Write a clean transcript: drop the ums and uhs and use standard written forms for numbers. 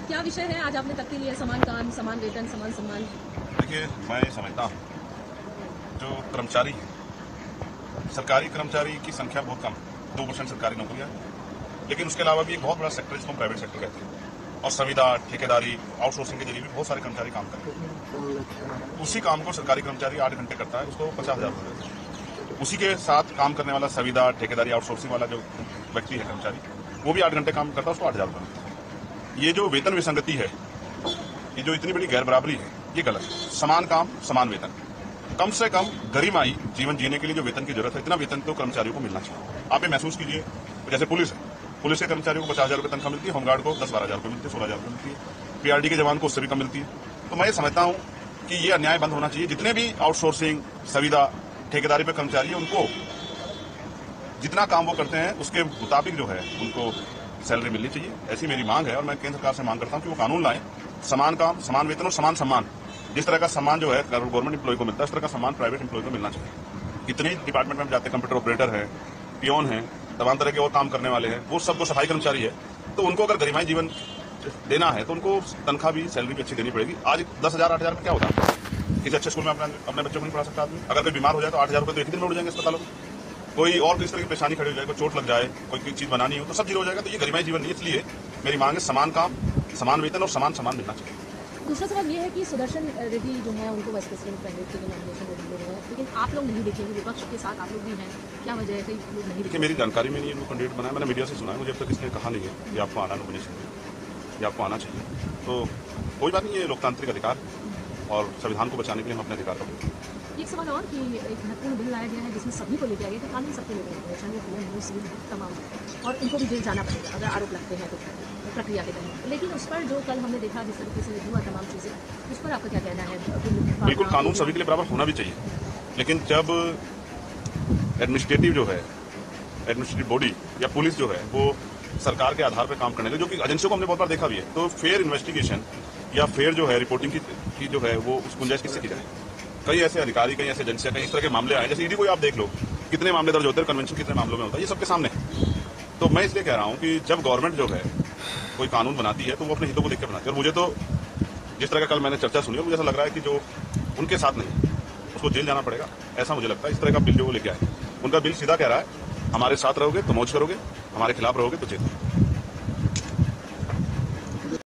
क्या विषय है आज आपने तक के लिए? समान काम, समान वेतन, समान सम्मान। देखिए, मैं ये समझता हूँ जो कर्मचारी है, सरकारी कर्मचारी की संख्या बहुत कम, 2% सरकारी नौकरियां, लेकिन उसके अलावा भी एक बहुत बड़ा सेक्टर जिसको हम प्राइवेट सेक्टर कहते हैं, और संविदा, ठेकेदारी, आउटसोर्सिंग के जरिए भी बहुत सारे कर्मचारी काम करते हैं। उसी काम को सरकारी कर्मचारी 8 घंटे करता है, उसको 50,000 रुपये देते हैं। उसी के साथ काम करने वाला संविदा, ठेकेदारी, आउटसोर्सिंग वाला जो व्यक्ति है कर्मचारी, वो भी 8 घंटे काम करता है, उसको 8,000 रुपये मिलता है। ये जो वेतन विसंगति है, ये जो इतनी बड़ी गैर बराबरी है, ये गलत है। समान काम, समान वेतन। कम से कम गरिमाई जीवन जीने के लिए जो वेतन की जरूरत है, इतना वेतन तो कर्मचारियों को मिलना चाहिए। आप ये महसूस कीजिए, जैसे पुलिस है, पुलिस के कर्मचारियों को 50,000 रुपये तनख्वाह मिलती है, होमगार्ड को 10-12,000 रुपये मिलती है, 16,000 रुपये मिलती है, पीआरडी के जवान को उससे भी कम मिलती है। तो मैं ये समझता हूँ कि ये अन्याय बंद होना चाहिए। जितने भी आउटसोर्सिंग, संविदा, ठेकेदारी पे कर्मचारी है, उनको जितना काम वो करते हैं उसके मुताबिक जो है उनको सैलरी मिलनी चाहिए। ऐसी मेरी मांग है और मैं केंद्र सरकार से मांग करता हूं कि वो कानून लाएं, समान काम, समान वेतन और समान सम्मान। जिस तरह का सम्मान जो है गवर्नमेंट एम्प्लॉय को मिलता है, उस तरह का सम्मान प्राइवेट एम्प्लॉय को मिलना चाहिए। कितने डिपार्टमेंट में हम जाते हैं, कंप्यूटर ऑपरेटर है, पियोन है, तमाम तरह के और काम करने वाले हैं, वो सबको सफाई कर्मचारी है। तो उनको अगर गरिमाई जीवन देना है तो उनको तनख्वाह भी, सैलरी भी अच्छी देनी पड़ेगी। आज 10,000, 8,000 में क्या होता है? किसी अच्छे स्कूल में अपने बच्चों को नहीं पढ़ा सकता आदमी। अगर कोई बीमार हो जाए तो 8,000 रुपये तो एक ही दिन में उड़ जाएंगे अस्पतालों में। कोई और किस तरह की परेशानी खड़ी हो जाए, कोई चोट लग जाए, कोई चीज बनानी हो तो सब जीरो हो जाएगा। तो ये गरिमाई जीवन नहीं। इसलिए मेरी मांग है समान काम, समान वेतन और समान सम्मान मिलना चाहिए। दूसरा सवाल ये है कि सुदर्शन रेड्डी जो है उनको वाइस प्रेसिडेंट कैंडिडेट के लिए नॉमिनेशन दे रहे हैं, लेकिन आप लोग नहीं देखेंगे, विपक्ष के साथ आप लोग भी हैं, क्या वजह है कि लोग नहीं देखेंगे? मेरी जानकारी में नहीं है कैंडिडेट बनाया, मैंने मीडिया से सुना है, मुझे अब तक किसने कहा नहीं है कि आपको आना नॉमिनेशन में, या आपको आना चाहिए। तो कोई बात नहीं, ये लोकतांत्रिक अधिकार और संविधान को बचाने के लिए हम अपने अधिकार का उपयोग करें। एक सवाल और कि एक महत्वपूर्ण बिल लाया गया है जिसमें सभी को लेके आया गया कि कानून सबके लिए तमाम, और इनको भी जेल जाना पड़ेगा अगर आरोप लगते हैं तो प्रक्रिया के तहत। लेकिन उस पर जो कल हमने देखा जिस तरीके से हुआ तमाम चीज़ें, उस पर आपका क्या कहना है? बिल्कुल, कानून सभी के लिए बराबर होना भी चाहिए, लेकिन जब एडमिनिस्ट्रेटिव जो है, एडमिनिस्ट्रेटिव बॉडी या पुलिस जो है वो सरकार के आधार पर काम करने लगे, जो कि एजेंसियों को हमने बहुत बार देखा भी है, तो फेयर इन्वेस्टिगेशन या फेयर जो है रिपोर्टिंग की जो है वो उस गुंजाइश किससे की जाए? कई ऐसे अधिकारी, कई ऐसे एजेंसियां, कई इस तरह के मामले आए, जैसे ईडी को आप देख लो, कितने मामले दर्ज होते हैं, कन्वेंशन कितने मामलों में होता है, ये सबके सामने है। तो मैं इसलिए कह रहा हूं कि जब गवर्नमेंट जो है कोई कानून बनाती है तो वो अपने हितों को देखकर बनाती है। और मुझे तो जिस तरह का कल मैंने चर्चा सुनी, मुझे ऐसा लग रहा है कि जो उनके साथ नहीं उसको जेल जाना पड़ेगा, ऐसा मुझे लगता है। इस तरह का बिल जो वो लेके आए, उनका बिल सीधा कह रहा है हमारे साथ रहोगे तो मौज करोगे, हमारे खिलाफ रहोगे तो जेल।